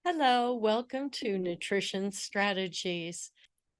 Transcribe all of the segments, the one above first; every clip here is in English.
Hello, welcome to Nutrition Strategies.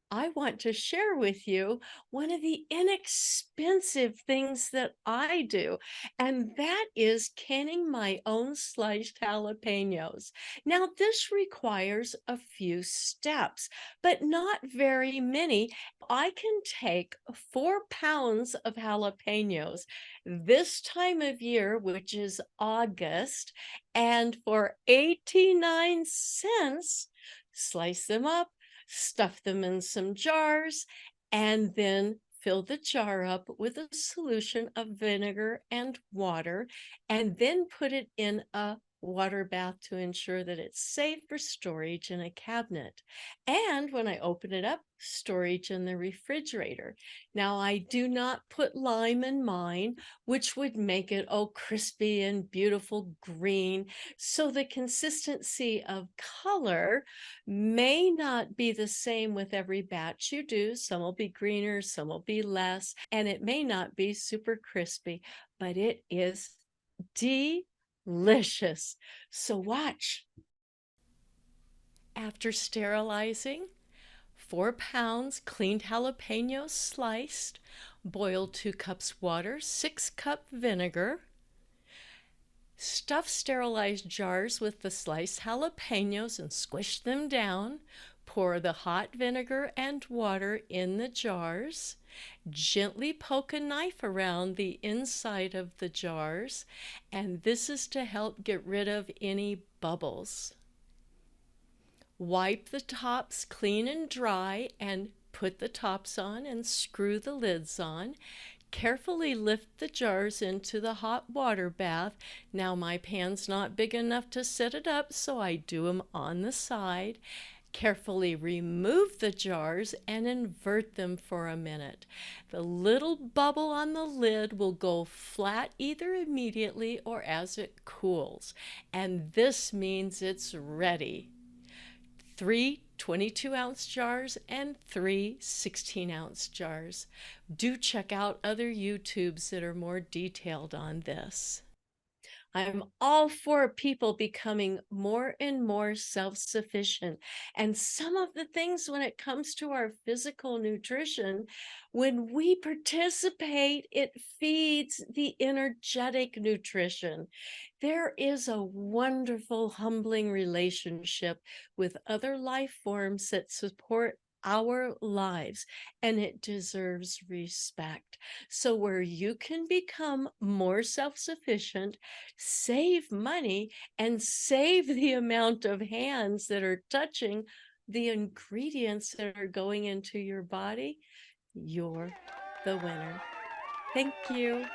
I want to share with you one of the inexpensive things that I do, and that is canning my own sliced jalapenos. Now, this requires a few steps, but not very many. I can take 4 pounds of jalapenos this time of year, which is August, and for 89 cents, slice them up, stuff them in some jars, and then fill the jar up with a solution of vinegar and water, and then put it in a water bath to ensure that it's safe for storage in a cabinet. And when I open it up, storage in the refrigerator. Now, I do not put lime in mine, which would make it all crispy and beautiful green. So the consistency of color may not be the same with every batch you do. Some will be greener, some will be less, and it may not be super crispy, but it is delicious. So watch. After sterilizing, 4 pounds cleaned jalapenos sliced, boil 2 cups water, 6 cup vinegar, stuff sterilized jars with the sliced jalapenos and squish them down. Pour the hot vinegar and water in the jars. Gently poke a knife around the inside of the jars, and this is to help get rid of any bubbles. Wipe the tops clean and dry and put the tops on and screw the lids on. Carefully lift the jars into the hot water bath. Now my pan's not big enough to set it up, so I do them on the side. Carefully remove the jars and invert them for a minute. The little bubble on the lid will go flat either immediately or as it cools, and this means it's ready. 3 22-ounce jars and 3 16-ounce jars. Do check out other YouTubes that are more detailed on this. I'm all for people becoming more and more self-sufficient. And some of the things when it comes to our physical nutrition, when we participate, it feeds the energetic nutrition. There is a wonderful, humbling relationship with other life forms that support our lives, and it deserves respect. So, where you can become more self sufficient, save money, and save the amount of hands that are touching the ingredients that are going into your body, you're the winner. Thank you.